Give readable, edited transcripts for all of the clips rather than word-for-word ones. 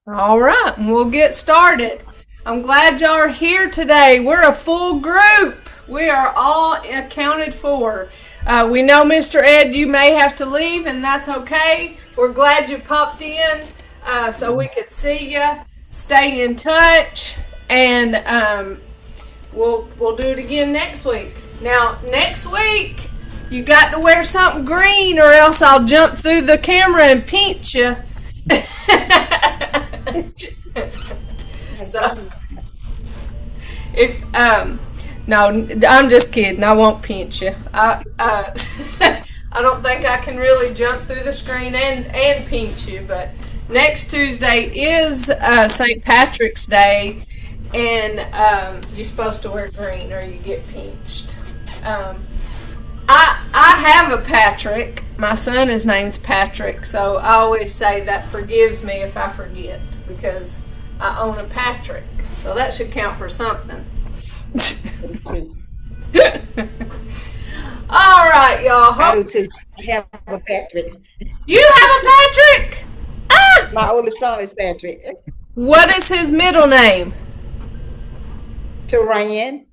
All right, and we'll get started. I'm glad y'all are here today. We're a full group. We are all accounted for. We know, Mr. Ed, you may have to leave, and that's okay. We're glad you popped in so we could see you. Stay in touch, and we'll do it again next week. Now, next week, you got to wear something green, or else I'll jump through the camera and pinch you. So, if no, I'm just kidding. I won't pinch you. I don't think I can really jump through the screen and pinch you. But next Tuesday is St. Patrick's Day, and you're supposed to wear green or you get pinched. I have a Patrick. My son, his name's Patrick, so I always say that forgives me if I forget because I own a Patrick. So that should count for something. All right, y'all. I do too. I have a Patrick. You have a Patrick? Ah! My oldest son is Patrick. What is his middle name? Turan.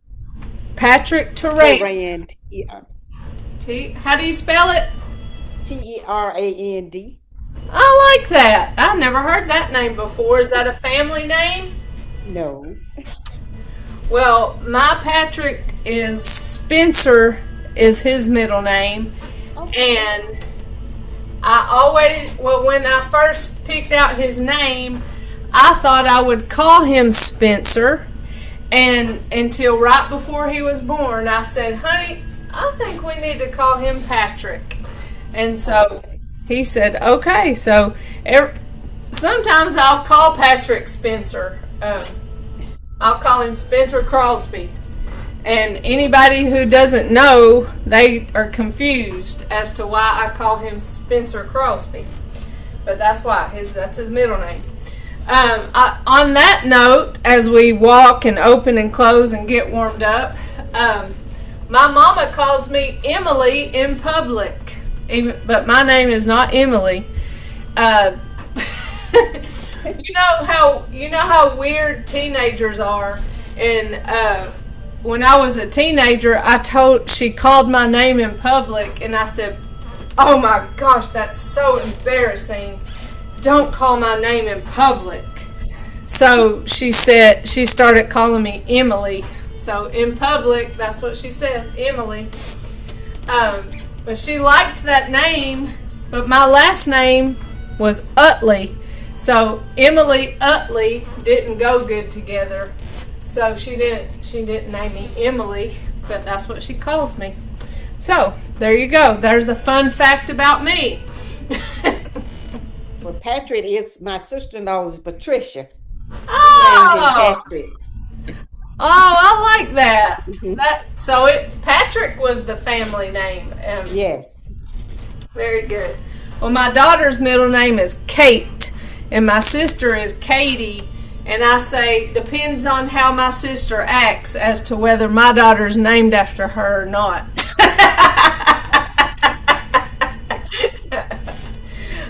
Patrick Turan. Turan. T-E-R. How do you spell it? T-E-R-A-N-D. I like that. I never heard that name before. Is that a family name? No. Well, my Patrick is Spencer is his middle name. And when I first picked out his name, I thought I would call him Spencer. And until right before he was born, I said, honey, I think we need to call him Patrick. And so he said, okay. So sometimes I'll call Patrick Spencer. I'll call him Spencer Crosby. And anybody who doesn't know, they are confused as to why I call him Spencer Crosby. But that's why. That's his middle name. On that note, as we walk and open and close and get warmed up, my mama calls me Emily in public. But my name is not Emily. You know how weird teenagers are, and when I was a teenager, she called my name in public, and I said, "Oh my gosh, that's so embarrassing! Don't call my name in public." So she started calling me Emily. So in public, that's what she says, Emily. But she liked that name, but my last name was Utley. So Emily Utley didn't go good together. So she didn't name me Emily, but that's what she calls me. So there you go. There's the fun fact about me. Well, Patrick is my sister-in-law's Patricia. Oh, Patrick. I like that. Patrick was the family name. Yes. Very good. Well, my daughter's middle name is Kate, and my sister is Katie. And I say, depends on how my sister acts as to whether my daughter's named after her or not.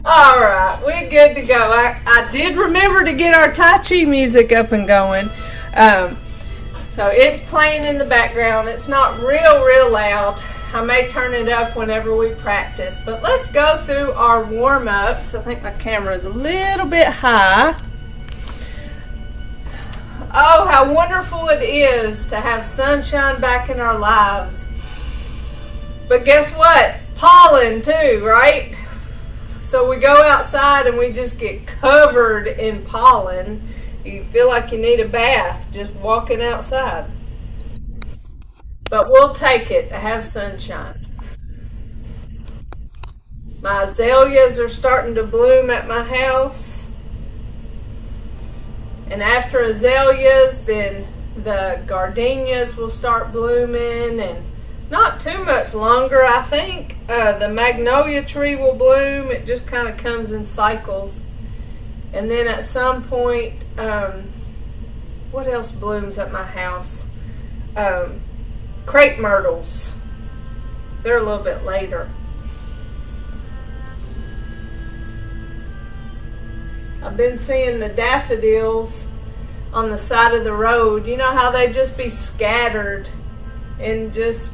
All right, we're good to go. I did remember to get our Tai Chi music up and going. So it's playing in the background. It's not real loud. I may turn it up whenever we practice. But let's go through our warm-ups. I think my camera is a little bit high. Oh, how wonderful it is to have sunshine back in our lives. But guess what? Pollen too, right? So we go outside and we just get covered in pollen. You feel like you need a bath just walking outside. But we'll take it to have sunshine. My azaleas are starting to bloom at my house. And after azaleas, then the gardenias will start blooming, and not too much longer, I think. The magnolia tree will bloom. It just kind of comes in cycles. And then at some point, what else blooms at my house? Crepe myrtles. They're a little bit later. I've been seeing the daffodils on the side of the road. You know how they just be scattered in just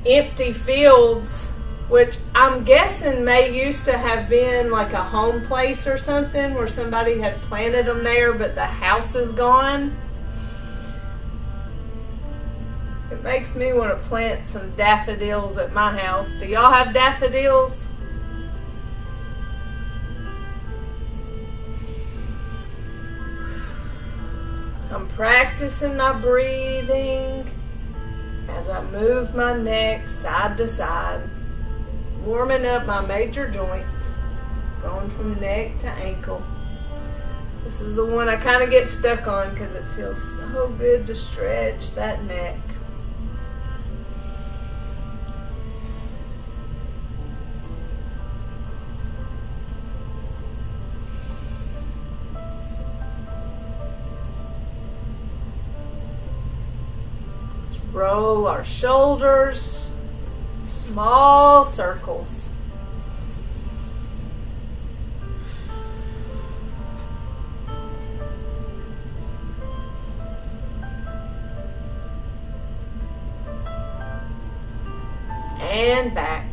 empty fields, which I'm guessing may used to have been like a home place or something where somebody had planted them there, but the house is gone. It makes me want to plant some daffodils at my house. Do y'all have daffodils? I'm practicing my breathing as I move my neck side to side, warming up my major joints, going from neck to ankle. This is the one I kind of get stuck on because it feels so good to stretch that neck. Roll our shoulders, small circles. And back.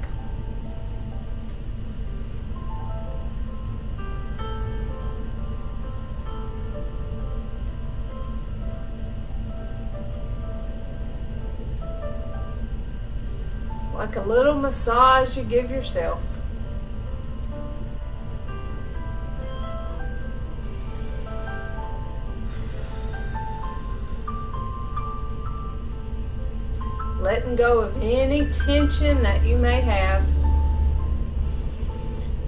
Like a little massage you give yourself. Letting go of any tension that you may have.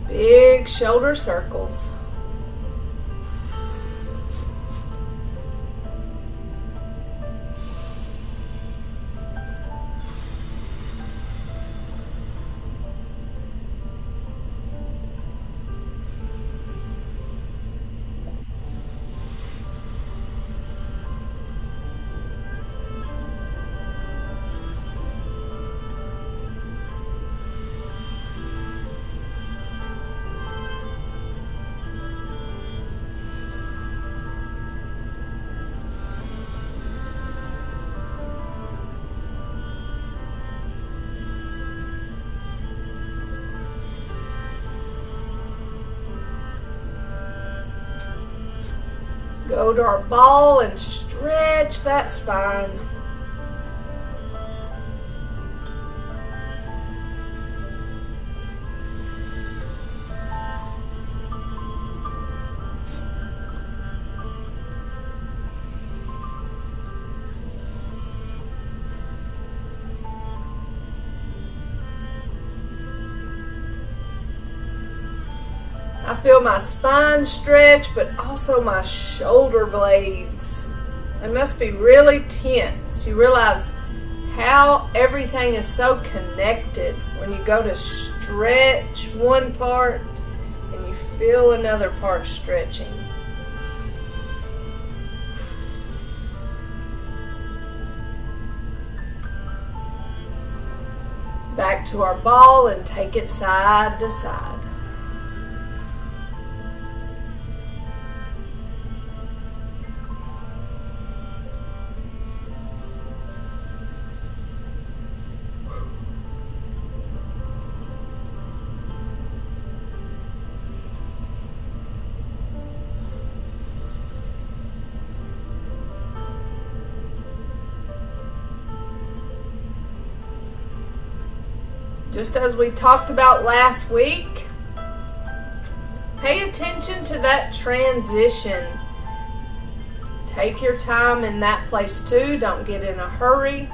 Big shoulder circles. Go to our ball and stretch that spine. I feel my spine stretch, but also my shoulder blades. They must be really tense. You realize how everything is so connected when you go to stretch one part and you feel another part stretching. Back to our ball and take it side to side. Just as we talked about last week, pay attention to that transition. Take your time in that place too. Don't get in a hurry.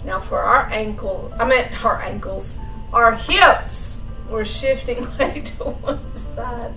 Now for our our hips. We're shifting way to one side.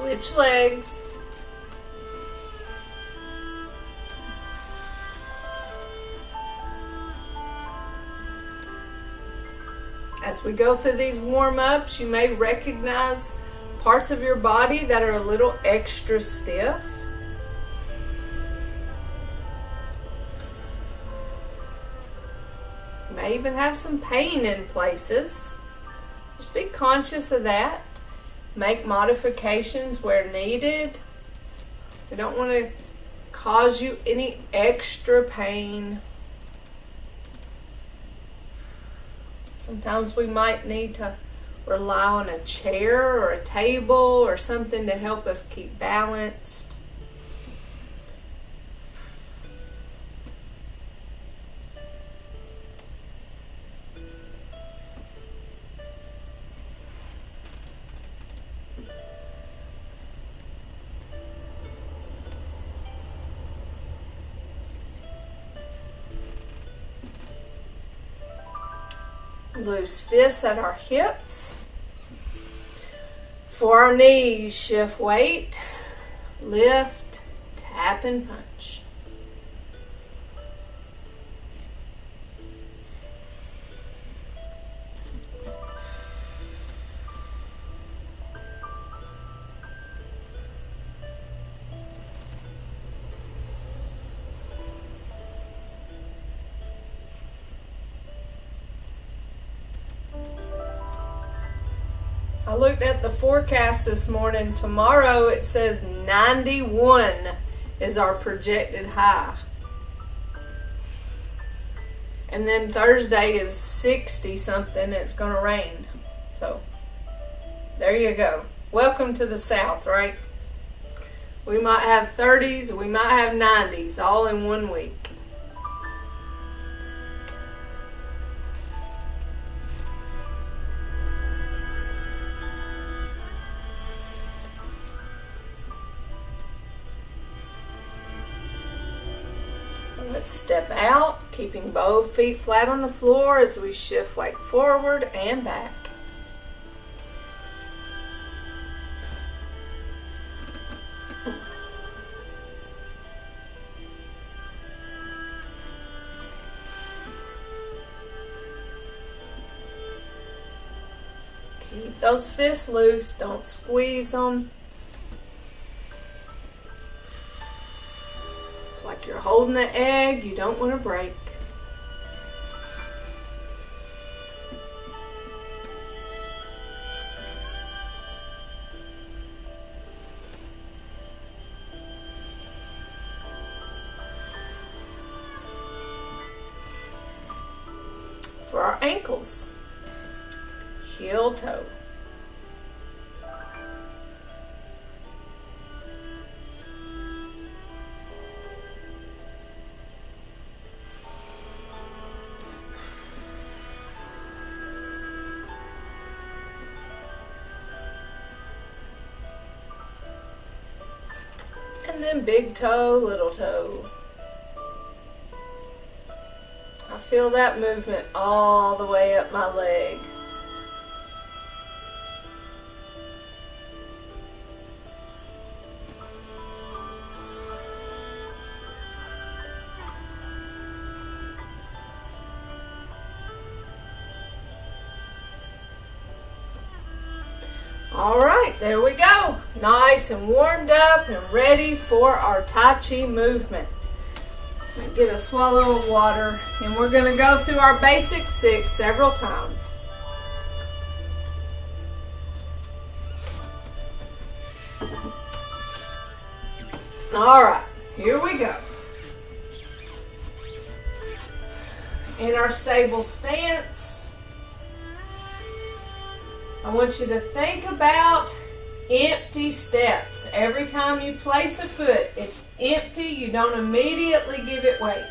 Switch legs. As we go through these warm-ups, you may recognize parts of your body that are a little extra stiff. You may even have some pain in places. Just be conscious of that. Make modifications where needed. We don't want to cause you any extra pain. Sometimes we might need to rely on a chair or a table or something to help us keep balanced. Loose fists at our hips. For our knees, shift weight, lift, tap and punch. I looked at the forecast this morning. Tomorrow it says 91 is our projected high. And then Thursday is 60 something. It's going to rain. So there you go. Welcome to the South, right? We might have 30s, we might have 90s all in 1 week. Let's step out, keeping both feet flat on the floor as we shift weight forward and back. Keep those fists loose, don't squeeze them. Like you're holding an egg, you don't want to break. For our ankles, heel toe. And then big toe, little toe. I feel that movement all the way up my leg. All right, there we go. Nice and warmed up and ready for our Tai Chi movement. Get a swallow of water, and we're going to go through our basic 6 several times. All right, here we go. In our stable stance, I want you to think about empty steps. Every time you place a foot, it's empty. You don't immediately give it weight.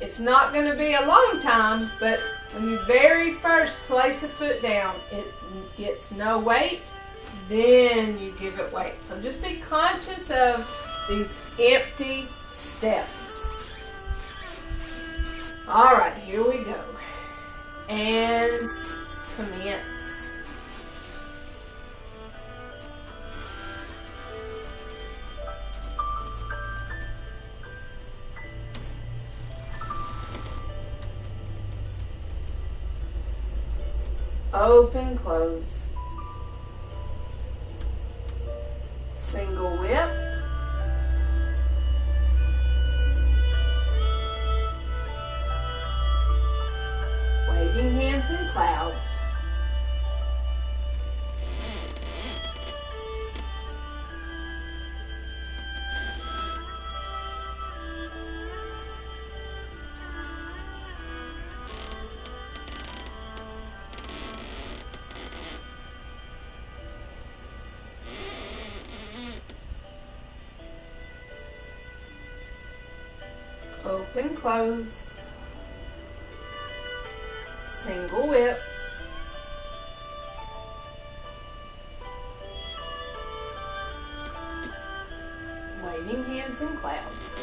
It's not going to be a long time, but when you very first place a foot down, it gets no weight. Then you give it weight. So just be conscious of these empty steps. All right, here we go. And commence. Open, close. Single whip. Waving hands in clouds. Open, close. Single whip. Waving hands in clouds.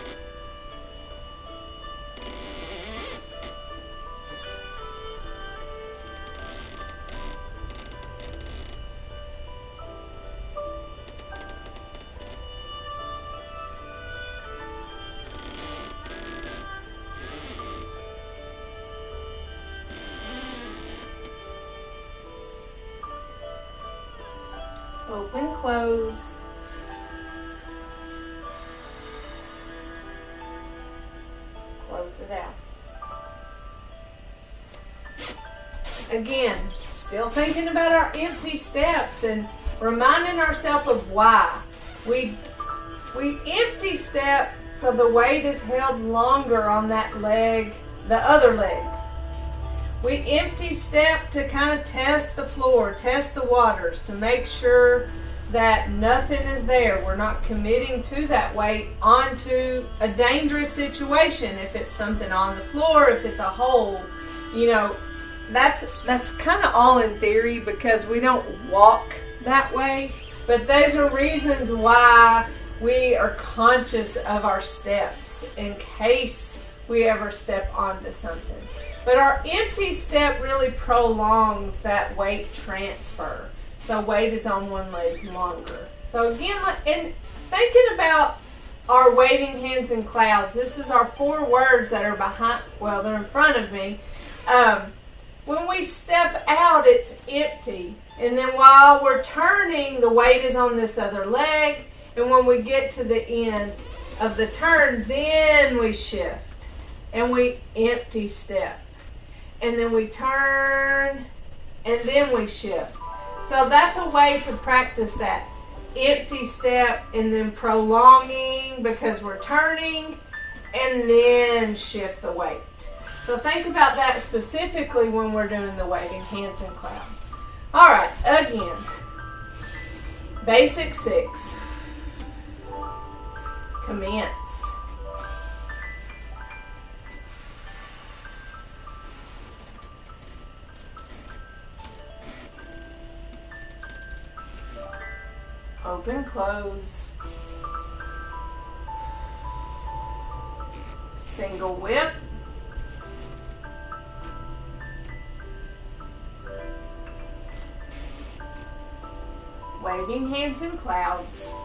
Open, close. Close it out. Again, still thinking about our empty steps and reminding ourselves of why. We empty step so the weight is held longer on that leg, the other leg. We empty step to kind of test the floor, test the waters, to make sure that nothing is there. We're not committing to that weight onto a dangerous situation. If it's something on the floor, if it's a hole, you know, that's kind of all in theory because we don't walk that way. But those are reasons why we are conscious of our steps in case we ever step onto something. But our empty step really prolongs that weight transfer. So weight is on one leg longer. So again, and thinking about our waving hands in clouds, this is our 4 words that are behind, well, they're in front of me. When we step out, it's empty. And then while we're turning, the weight is on this other leg. And when we get to the end of the turn, then we shift. And we empty step. And then we turn, and then we shift. So that's a way to practice that empty step and then prolonging because we're turning, and then shift the weight. So think about that specifically when we're doing the waving hands in clouds. All right, again, basic 6. Commence. Open, close. Single whip. Waving hands in clouds.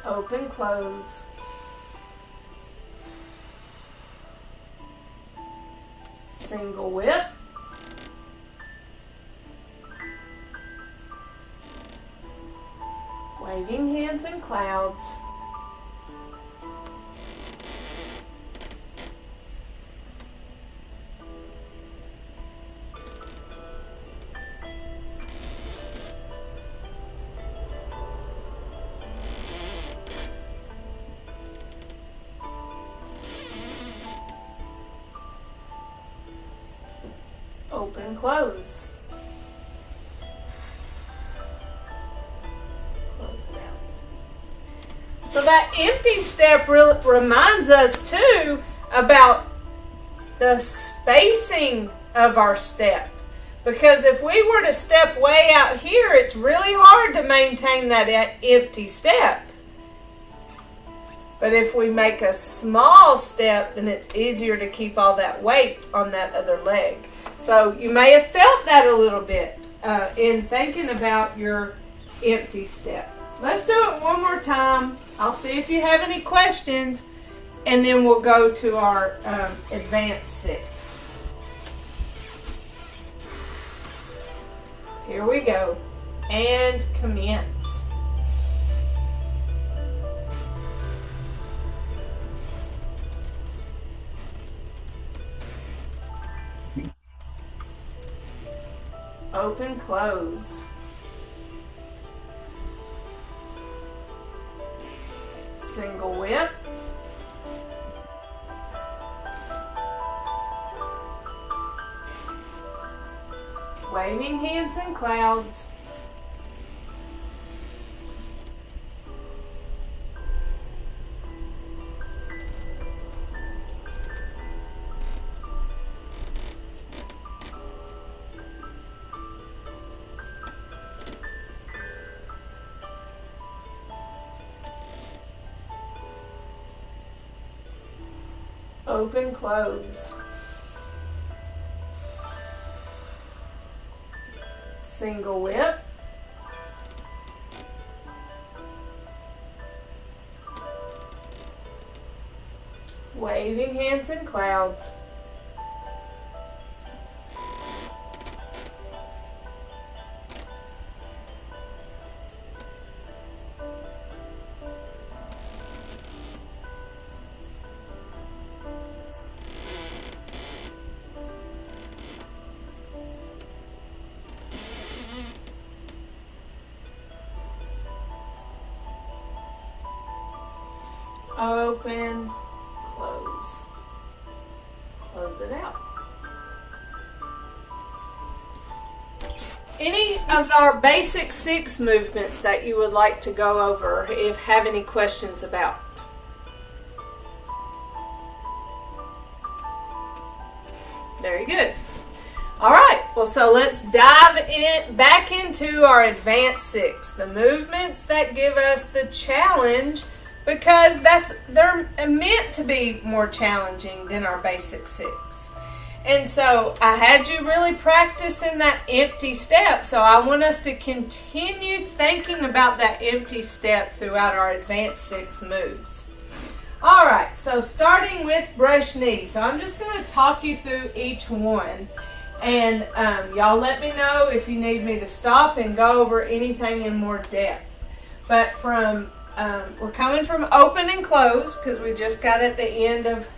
Open, close. Single whip. Waving hands in clouds. Open, close. Close it out. So that empty step really reminds us too about the spacing of our step. Because if we were to step way out here, it's really hard to maintain that empty step. But if we make a small step, then it's easier to keep all that weight on that other leg. So you may have felt that a little bit in thinking about your empty step. Let's do it one more time. I'll see if you have any questions, and then we'll go to our advanced 6. Here we go. And commence. Open, close. Single whip. Waving hands in clouds. Open, close. Single whip. Waving hands in clouds. Open, close. Close it out. Any of our basic 6 movements that you would like to go over, if have any questions about? Very good. All right, well, so let's dive back into our advanced 6, the movements that give us the challenge, because they're meant to be more challenging than our basic 6. And so I had you really practice in that empty step, so I want us to continue thinking about that empty step throughout our advanced 6 moves. All right, so starting with brush knee. So I'm just going to talk you through each one, and y'all let me know if you need me to stop and go over anything in more depth. But we're coming from open and close because we just got at the end of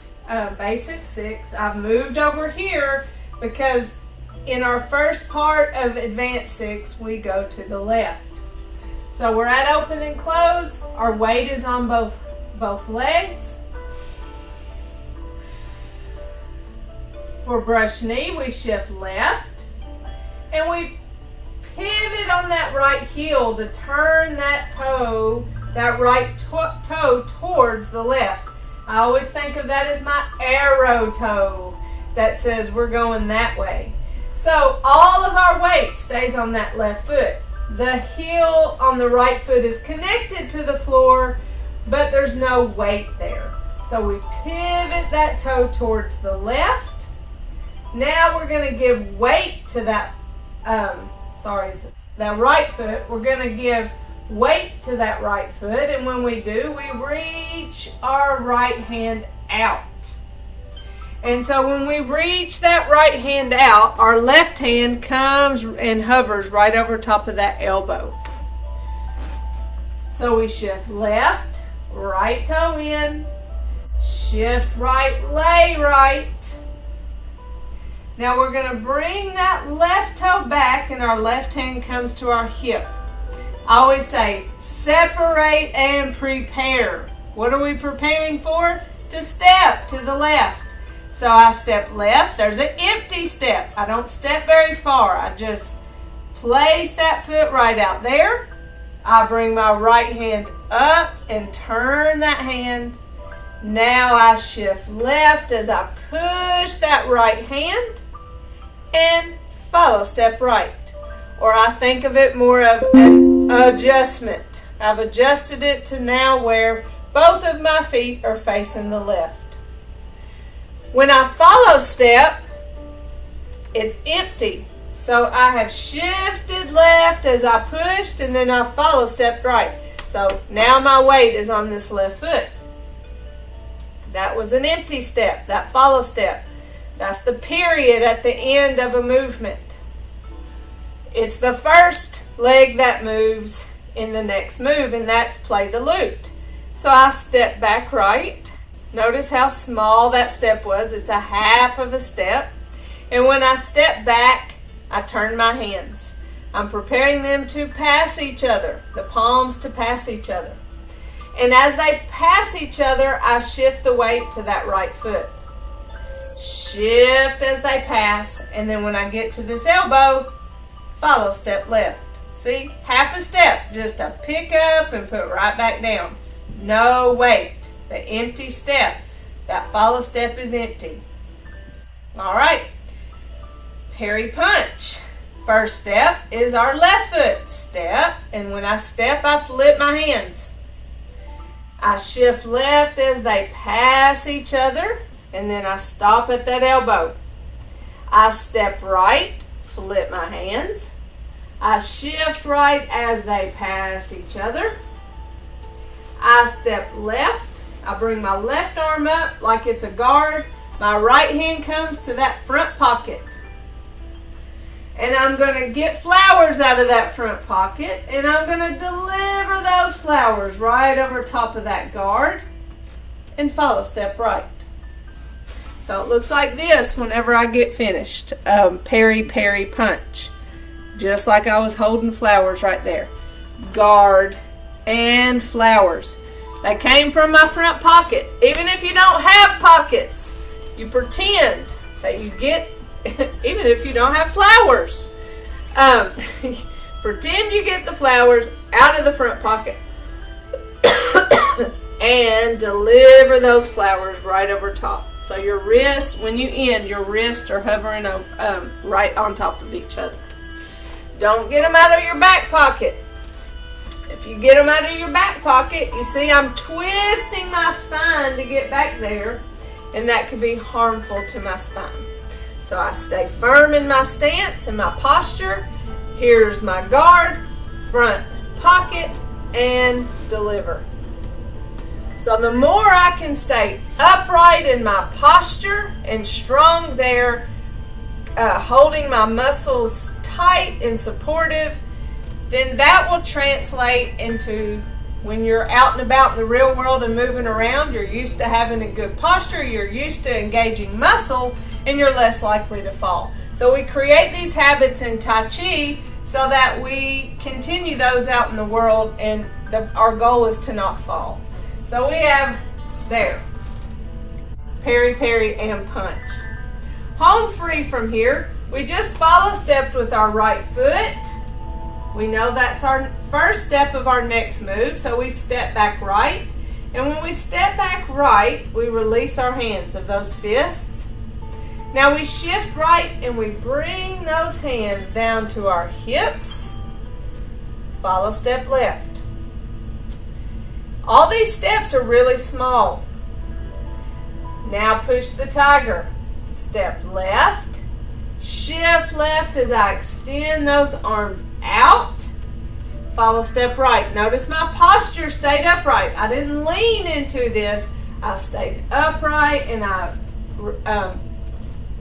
basic 6. I've moved over here because in our first part of advanced 6 we go to the left. So we're at open and close. Our weight is on both legs. For brush knee we shift left and we pivot on that right heel to turn that toe, that right toe towards the left. I always think of that as my arrow toe that says we're going that way. So all of our weight stays on that left foot. The heel on the right foot is connected to the floor, but there's no weight there. So we pivot that toe towards the left. Now we're going to give weight to that, that right foot. We're going to give weight to that right foot, and when we do, we reach our right hand out. And so when we reach that right hand out, our left hand comes and hovers right over top of that elbow. So we shift left, right toe in, shift right, lay right. Now we're going to bring that left toe back, and our left hand comes to our hip. I always say, separate and prepare. What are we preparing for? To step to the left. So I step left. There's an empty step. I don't step very far. I just place that foot right out there. I bring my right hand up and turn that hand. Now I shift left as I push that right hand and follow step right. Or I think of it more of an adjustment. I've adjusted it to now where Both of my feet are facing the left. When I follow step, it's empty. So I have shifted left as I pushed, and then I follow stepped right. So now my weight is on this left foot. That was an empty step, that follow step. That's the period at the end of a movement. It's the first leg that moves in the next move, and that's play the lute. So I step back right. Notice how small that step was. It's a half of a step. And when I step back, I turn my hands. I'm preparing them to pass each other, the palms to pass each other. And as they pass each other, I shift the weight to that right foot. Shift as they pass, and then when I get to this elbow, follow step left. See, half a step, just to pick up and put right back down. No weight, the empty step. That follow step is empty. All right, parry punch. First step is our left foot step, and when I step, I flip my hands. I shift left as they pass each other, and then I stop at that elbow. I step right, flip my hands. I shift right as they pass each other. I step left. I bring my left arm up like it's a guard. My right hand comes to that front pocket. And I'm going to get flowers out of that front pocket, and I'm going to deliver those flowers right over top of that guard and follow step right. So it looks like this whenever I get finished. Parry, parry, punch. Just like I was holding flowers right there. Guard and flowers. They came from my front pocket. Even if you don't have pockets, you pretend that you get, even if you don't have flowers, pretend you get the flowers out of the front pocket and deliver those flowers right over top. So your wrists, when you end, your wrists are hovering right on top of each other. Don't get them out of your back pocket. If you get them out of your back pocket, you see I'm twisting my spine to get back there, and that could be harmful to my spine. So I stay firm in my stance and my posture. Here's my guard, front pocket, and deliver. So the more I can stay upright in my posture and strong there, holding my muscles tight and supportive, then that will translate into when you're out and about in the real world and moving around, you're used to having a good posture, you're used to engaging muscle, and you're less likely to fall. So we create these habits in Tai Chi so that we continue those out in the world, and our goal is to not fall. So we have there, parry, parry, and punch. Home free from here, we just follow stepped with our right foot. We know that's our first step of our next move, so we step back right. And when we step back right, we release our hands of those fists. Now we shift right and we bring those hands down to our hips. Follow step left. All these steps are really small. Now push the tiger. Step left. Shift left as I extend those arms out. Follow step right. Notice my posture stayed upright. I didn't lean into this. I stayed upright and I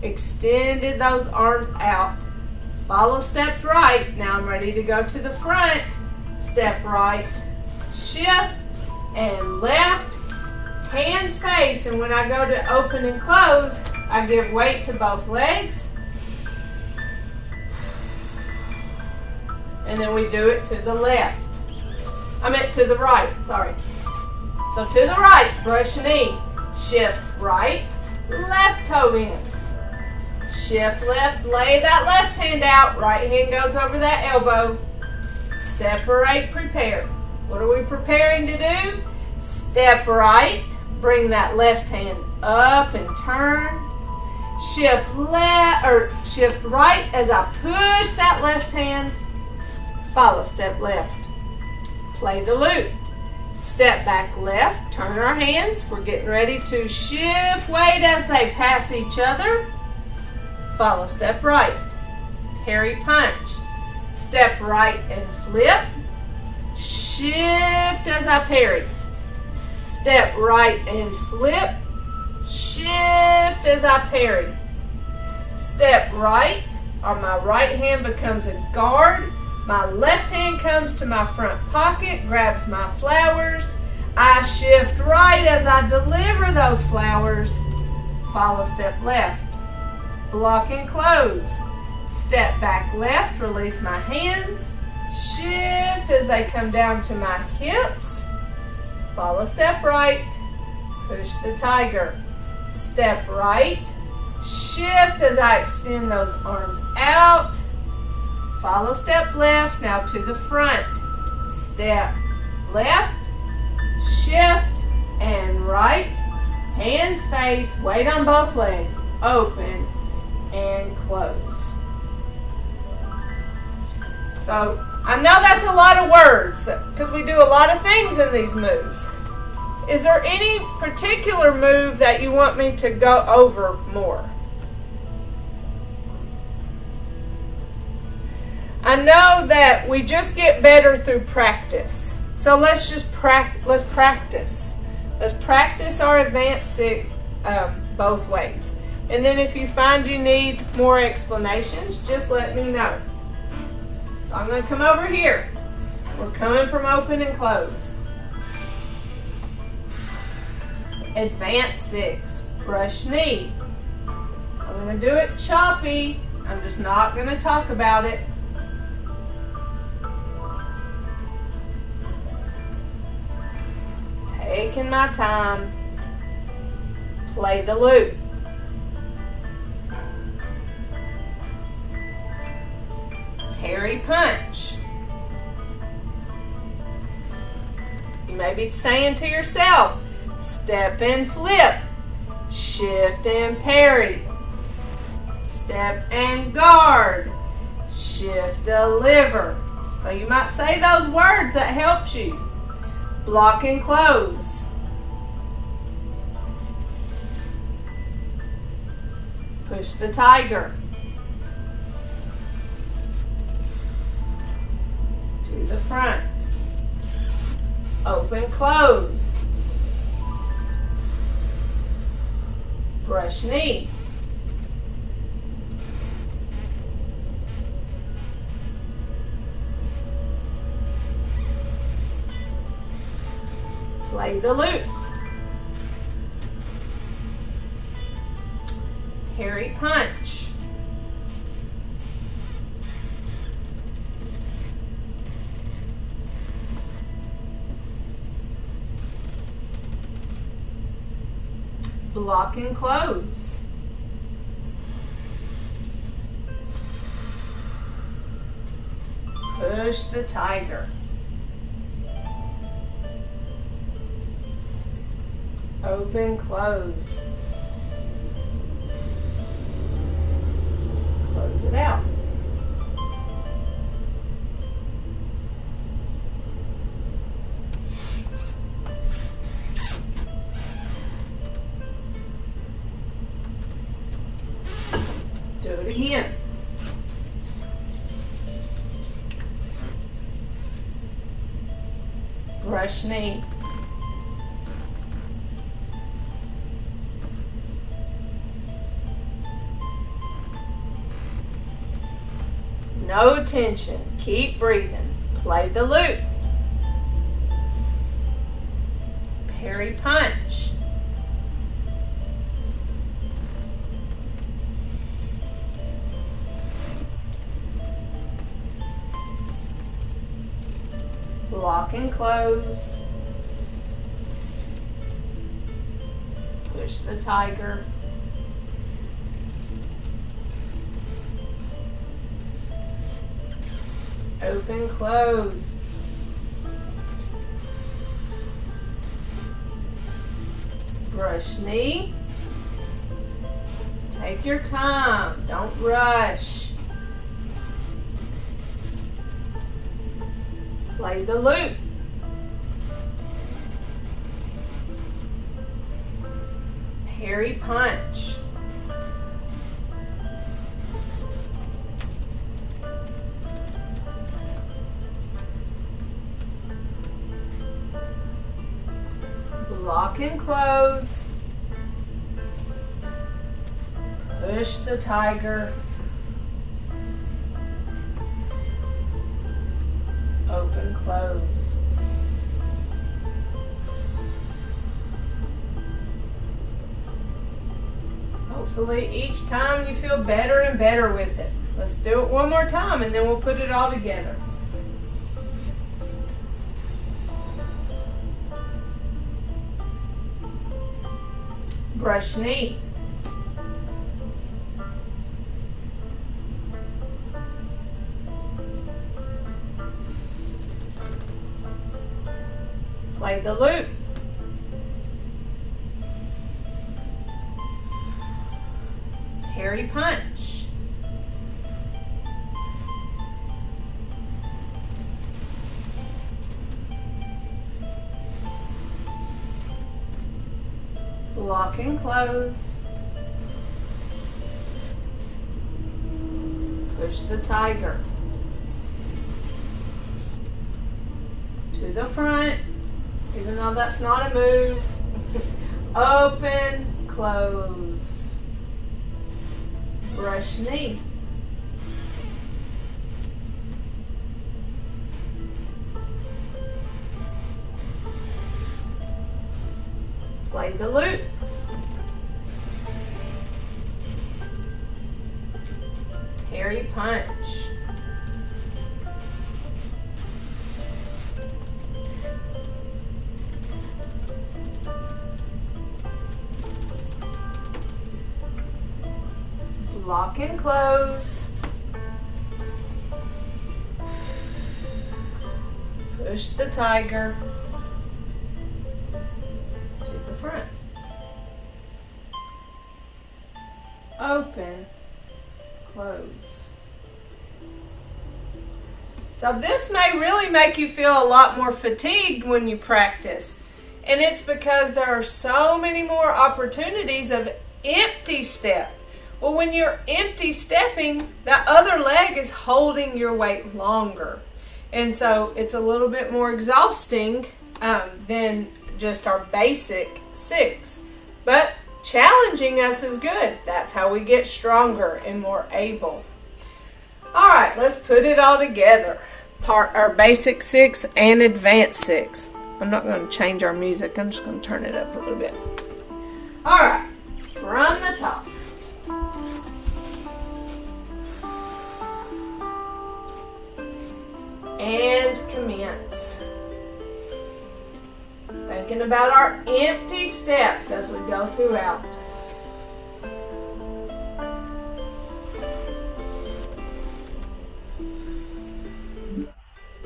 extended those arms out. Follow step right. Now I'm ready to go to the front. Step right. Shift and left. Hands face, and when I go to open and close, I give weight to both legs. And then we do it to the left. I meant to the right, sorry. So to the right, brush knee. Shift right, left toe in. Shift left, lay that left hand out. Right hand goes over that elbow. Separate, prepare. What are we preparing to do? Step right, bring that left hand up and turn. Shift left or shift right as I push that left hand. Follow step left. Play the lute. Step back left, turn our hands. We're getting ready to shift weight as they pass each other. Follow step right, parry punch. Step right and flip. Shift as I parry. Step right and flip. Shift as I parry. Step right, or my right hand becomes a guard. My left hand comes to my front pocket, grabs my flowers. I shift right as I deliver those flowers. Follow step left. Block and close. Step back left, release my hands. Shift as they come down to my hips. Follow step right. Push the tiger. Step right. Shift as I extend those arms out. Follow step left, now to the front. Step left, shift, and right. Hands face, weight on both legs. Open and close. So, I know that's a lot of words because we do a lot of things in these moves. Is there any particular move that you want me to go over more? I know that we just get better through practice. So let's just practice. Let's practice our advanced 6 both ways. And then if you find you need more explanations, just let me know. So I'm going to come over here. We're coming from open and close. Advanced 6, brush knee. I'm going to do it choppy. I'm just not going to talk about it. Taking my time. Play the loop. Parry punch. You may be saying to yourself, step and flip, shift and parry, step and guard, shift, deliver. So you might say those words, that helps you. Block and close. Push the tiger. To the front. Open, close. Brush knee. Play the loop. Parry punch. Block and close. Push the tiger. Open, close. Close it out. Do it again. Brush knee. No tension. Keep breathing. Play the loop. Parry punch. Block and close. Push the tiger. Open, close. Brush knee. Take your time. Don't rush. Play the loop. punch. Lock and close. Push the tiger. Open, close. Hopefully each time you feel better and better with it. Let's do it one more time and then we'll put it all together. Brush knee. Play the loop. Parry punch. Lock and close. Push the tiger. To the front, even though that's not a move. Open, close. Brush knee. Play the loop. Parry punch. Lock and close. Push the tiger to the front. Open, close. So this may really make you feel a lot more fatigued when you practice. And it's because there are so many more opportunities of empty step. Well, when you're empty stepping, that other leg is holding your weight longer. And so it's a little bit more exhausting than just our basic 6. But challenging us is good. That's how we get stronger and more able. All right, let's put it all together. Our basic 6 and advanced 6. I'm not going to change our music. I'm just going to turn it up a little bit. All right, from the top. And commence. Thinking about our empty steps as we go throughout.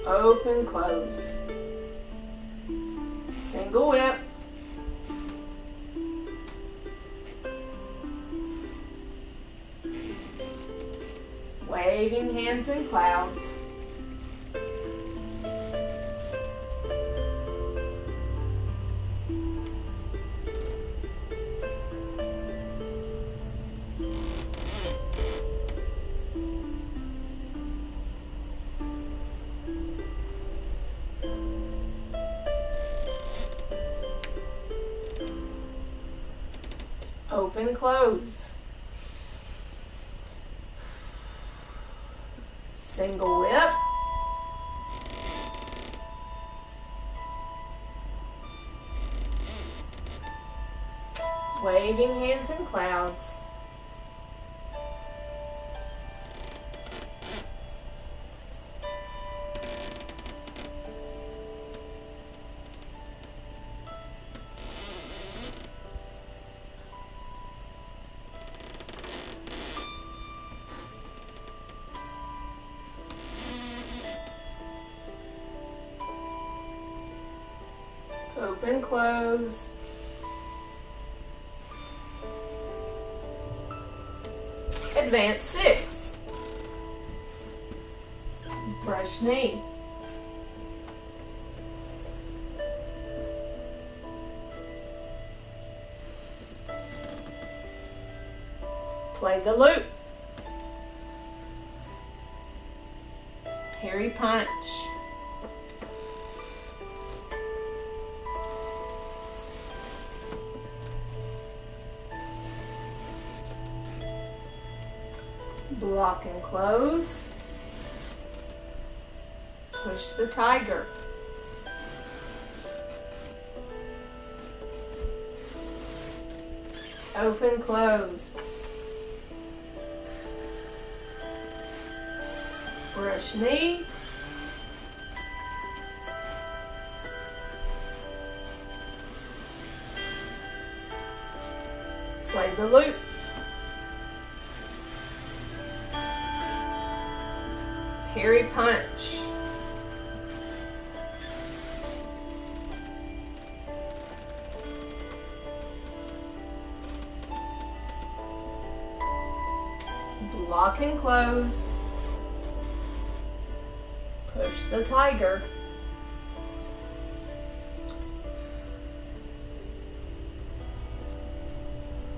Open, close. Single whip. Waving hands in clouds. Open, close. Single whip. Waving hands in clouds. Open, close. Advanced 6. Brush knee. Play the loop. Parry punch. Block and close. Push the tiger. Open, close. Brush knee. Play the loop. Parry punch. Block and close. Push the tiger.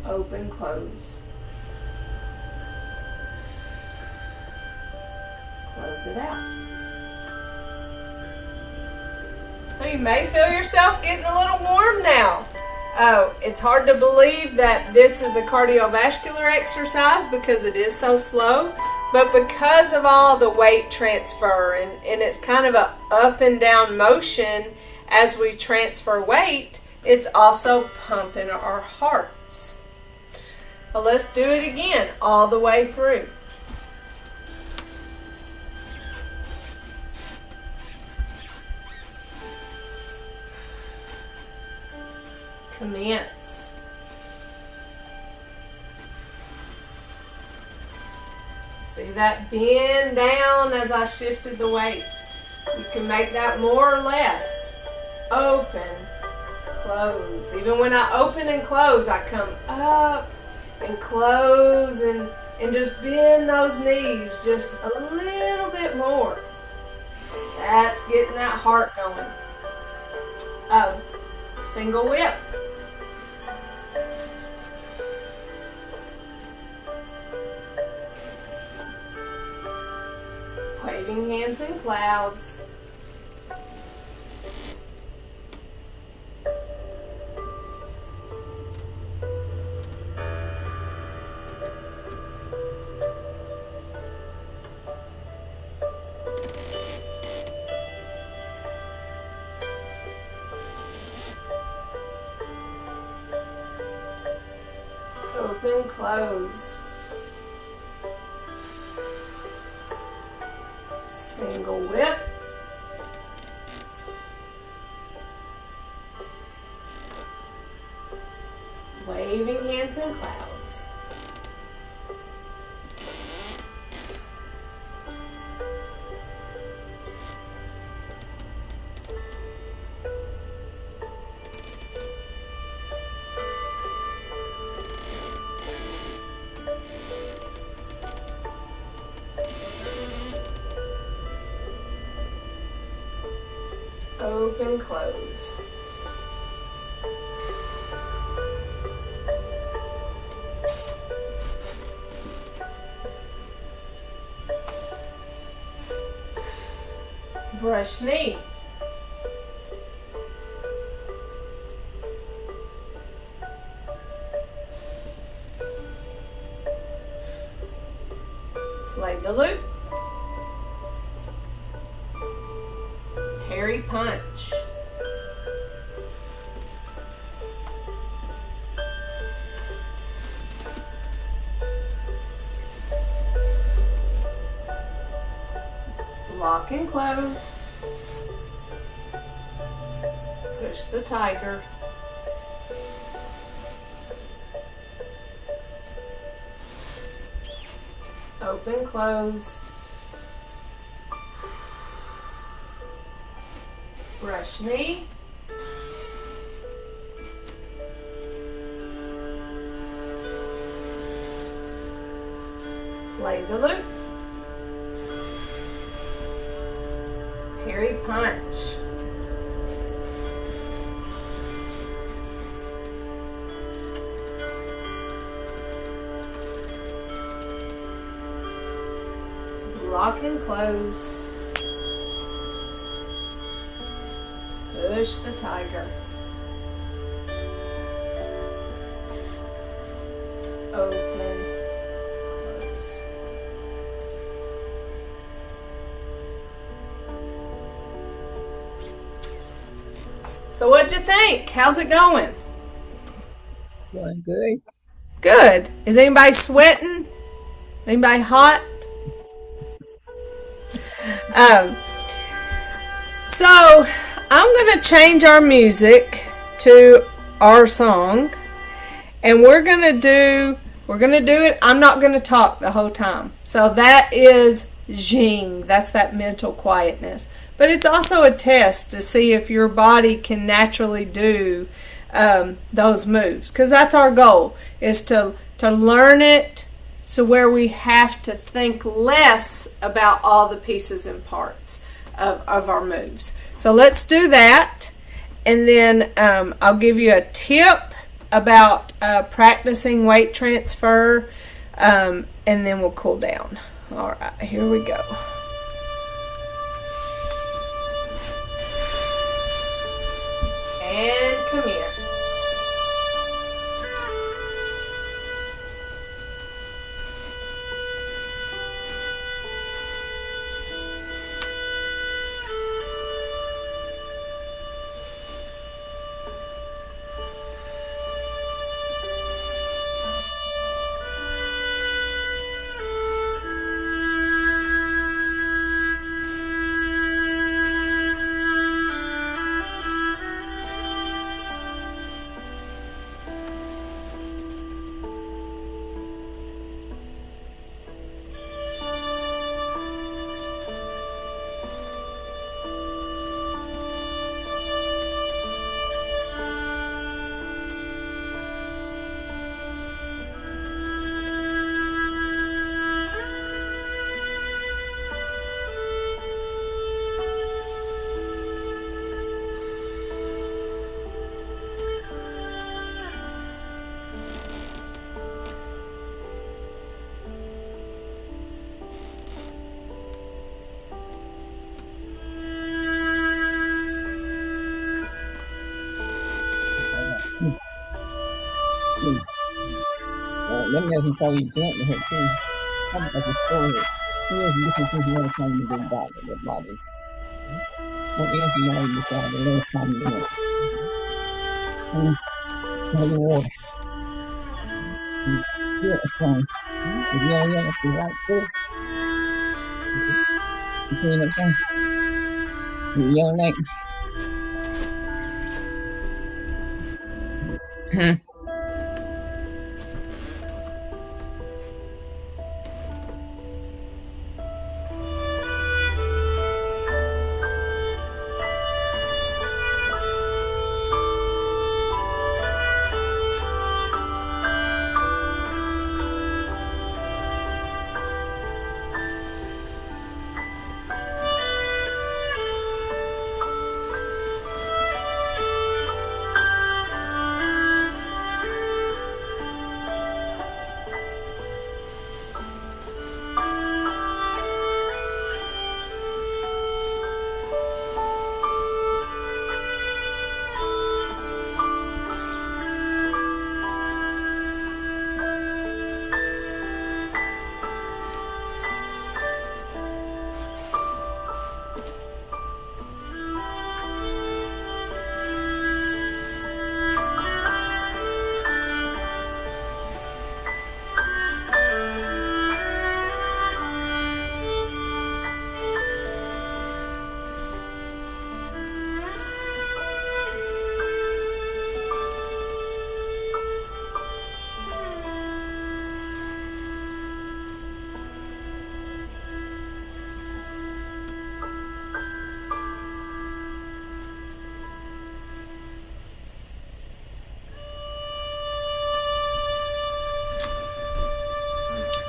Open, close. Close it out. So you may feel yourself getting a little warm now. Oh, it's hard to believe that this is a cardiovascular exercise because it is so slow, but because of all the weight transfer and it's kind of a up and down motion as we transfer weight, it's also pumping our hearts. Well, let's do it again all the way through. Commence. See that bend down as I shifted the weight. You can make that more or less. Open, close. Even when I open and close, I come up and close and just bend those knees just a little bit more. That's getting that heart going. Oh, single whip. Waving hands in clouds. Open, close. Single whip. Waving hands in clouds. Open, close. Brush knee. Play the loop. Parry punch. Lock and close. Push the tiger. Open, close. Brush knee. Play the loop. Parry punch. lock and close. Push the tiger. Open. Close. So what'd you think? How's it going? Going good. Good. Is anybody sweating? Anybody hot? Um, so I'm going to change our music to our song, and we're going to do it. I'm not going to talk the whole time. So that is Jing. That's that mental quietness. But it's also a test to see if your body can naturally do those moves, because that's our goal, is to learn it so where we have to think less about all the pieces and parts of our moves. So let's do that, and then I'll give you a tip about practicing weight transfer, and then we'll cool down. All right, here we go. And commence. Let me ask you how you jump the head too. How about the story? Here's different things you want to tell me to do about your body. What else you want to decide the last time you went? How you water? Yeah, a phone. If you don't have to right through, you clean up phone. You yell like, huh?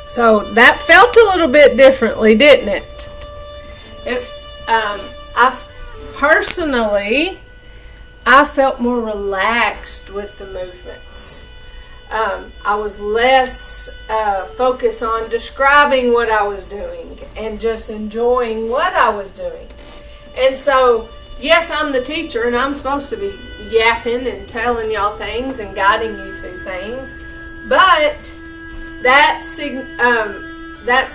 So that felt a little bit differently, didn't it? I felt more relaxed with the movements. I was less focused on describing what I was doing and just enjoying what I was doing. And so, yes, I'm the teacher and I'm supposed to be yapping and telling y'all things and guiding you through things, but that's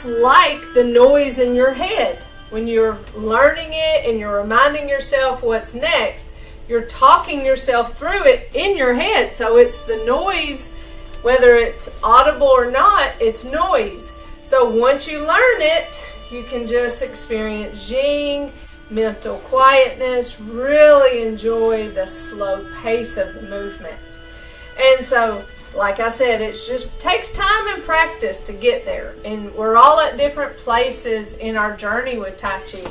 like the noise in your head. When you're learning it and you're reminding yourself what's next, you're talking yourself through it in your head. So it's the noise, whether it's audible or not, it's noise. So once you learn it, you can just experience Jing, mental quietness, really enjoy the slow pace of the movement. And so, like I said, it just takes time and practice to get there. And we're all at different places in our journey with Tai Chi.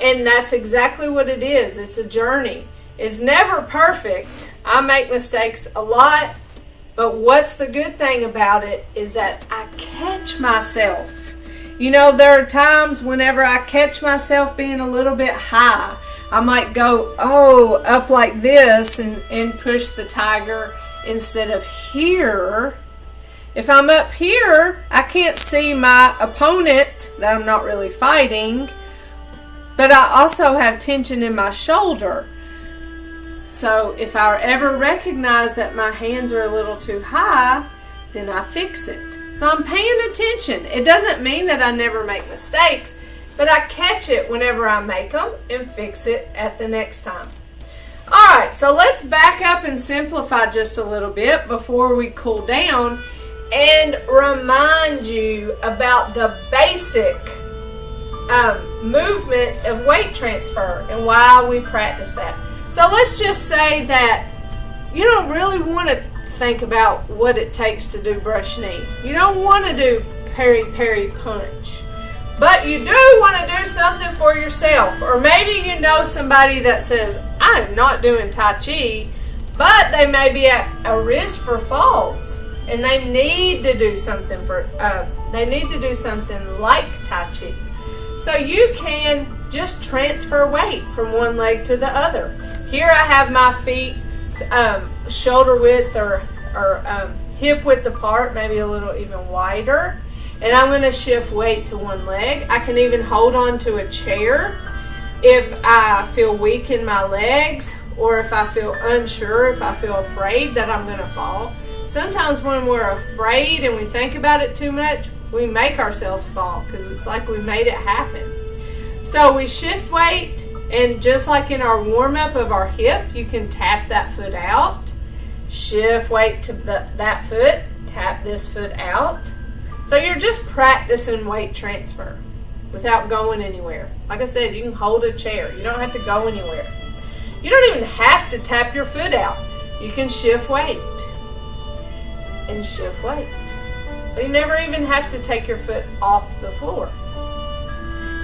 And that's exactly what it is. It's a journey. It's never perfect. I make mistakes a lot. But what's the good thing about it is that I catch myself. You know, there are times whenever I catch myself being a little bit high. I might go, up like this and push the tiger instead of here. If I'm up here, I can't see my opponent that I'm not really fighting, but I also have tension in my shoulder. So if I ever recognize that my hands are a little too high, then I fix it. So I'm paying attention. It doesn't mean that I never make mistakes, but I catch it whenever I make them and fix it at the next time. All right, so let's back up and simplify just a little bit before we cool down and remind you about the basic movement of weight transfer and why we practice that. So let's just say that you don't really want to think about what it takes to do brush knee. You don't want to do peri-peri punch. But you do want to do something for yourself. Or maybe you know somebody that says, I am not doing Tai Chi, but they may be at a risk for falls. And they need to do something like Tai Chi. So you can just transfer weight from one leg to the other. Here I have my feet shoulder width or hip width apart, maybe a little even wider. And I'm going to shift weight to one leg. I can even hold on to a chair if I feel weak in my legs, or if I feel unsure, if I feel afraid that I'm going to fall. Sometimes when we're afraid and we think about it too much, we make ourselves fall because it's like we made it happen. So we shift weight, and just like in our warm-up of our hip, you can tap that foot out, shift weight to that foot, tap this foot out. So you're just practicing weight transfer without going anywhere. Like I said, you can hold a chair. You don't have to go anywhere. You don't even have to tap your foot out. You can shift weight and shift weight. So you never even have to take your foot off the floor.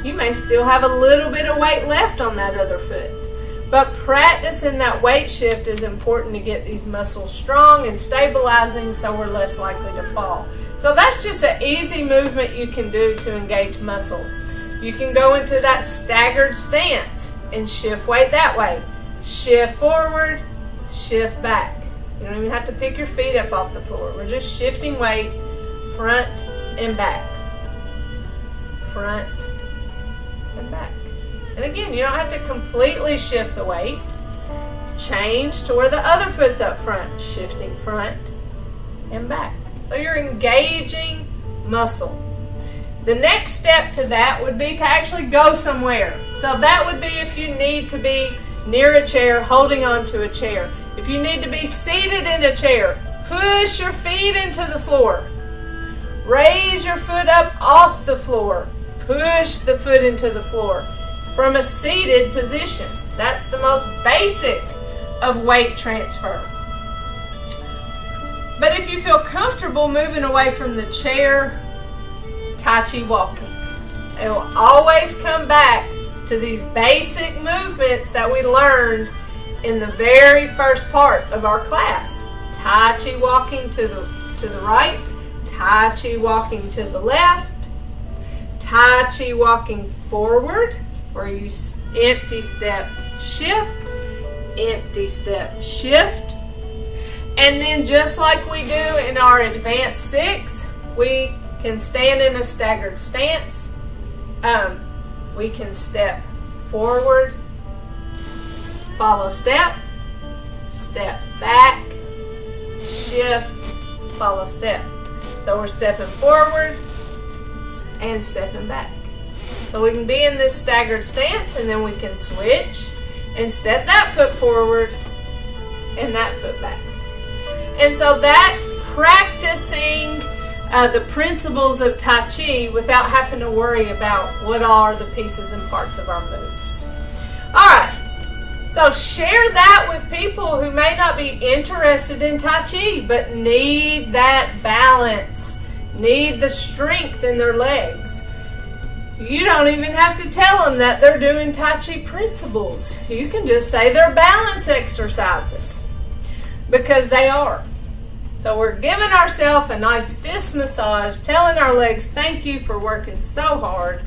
You may still have a little bit of weight left on that other foot. But practicing that weight shift is important to get these muscles strong and stabilizing so we're less likely to fall. So that's just an easy movement you can do to engage muscle. You can go into that staggered stance and shift weight that way. Shift forward, shift back. You don't even have to pick your feet up off the floor. We're just shifting weight front and back. Front and back. And again, you don't have to completely shift the weight. Change to where the other foot's up front. Shifting front and back. So you're engaging muscle. The next step to that would be to actually go somewhere. So that would be if you need to be near a chair, holding on to a chair. If you need to be seated in a chair, push your feet into the floor. Raise your foot up off the floor. Push the foot into the floor from a seated position. That's the most basic of weight transfer. But if you feel comfortable moving away from the chair, Tai Chi walking. It will always come back to these basic movements that we learned in the very first part of our class. Tai Chi walking to the right, Tai Chi walking to the left, Tai Chi walking forward, where you empty step, shift, empty step, shift. And then just like we do in our advanced 6, we can stand in a staggered stance. We can step forward, follow step, step back, shift, follow step. So we're stepping forward and stepping back. So we can be in this staggered stance, and then we can switch and step that foot forward and that foot back. And so that's practicing the principles of Tai Chi without having to worry about what are the pieces and parts of our moves. All right, so share that with people who may not be interested in Tai Chi but need that balance, need the strength in their legs. You don't even have to tell them that they're doing Tai Chi principles. You can just say they're balance exercises, because they are. So we're giving ourselves a nice fist massage, telling our legs thank you for working so hard.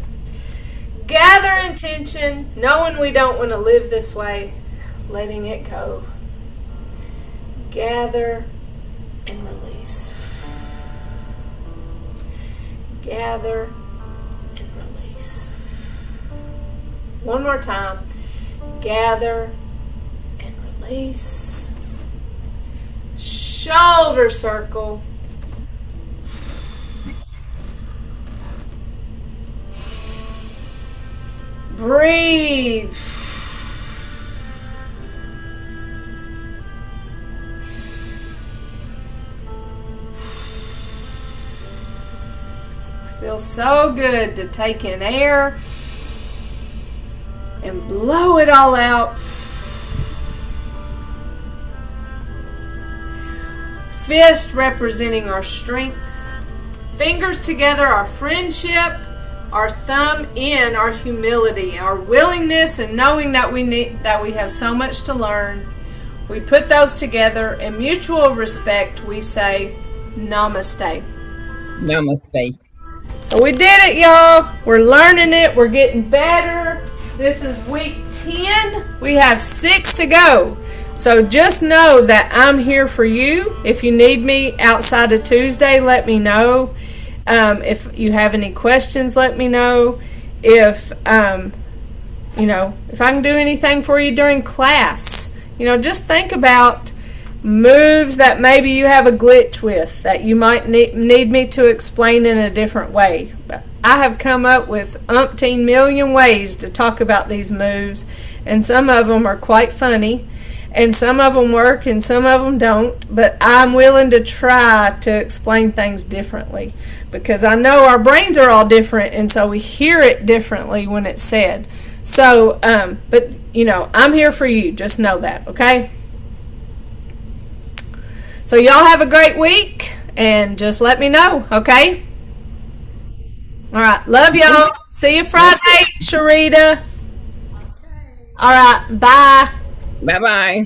Gather intention, knowing we don't want to live this way, letting it go. Gather and release. Gather and release. One more time. Gather and release. Shoulder circle. Breathe. Feels so good to take in air and blow it all out. Fist representing our strength. Fingers together, our friendship. Our thumb in, our humility, our willingness, and knowing that we have so much to learn. We put those together in mutual respect. We say namaste. Namaste. So we did it, y'all. We're learning it. We're getting better. This is week 10. We have 6 to go. So just know that I'm here for you. If you need me outside of Tuesday, let me know. If you have any questions, let me know. If if I can do anything for you during class, just think about moves that maybe you have a glitch with that you might need me to explain in a different way. I have come up with umpteen million ways to talk about these moves, and some of them are quite funny, and some of them work and some of them don't, but I'm willing to try to explain things differently, because I know our brains are all different, and so we hear it differently when it's said. So, but I'm here for you. Just know that, okay? So y'all have a great week, and just let me know, okay? All right, love y'all. See you Friday, Sharita. All right, bye. Bye-bye.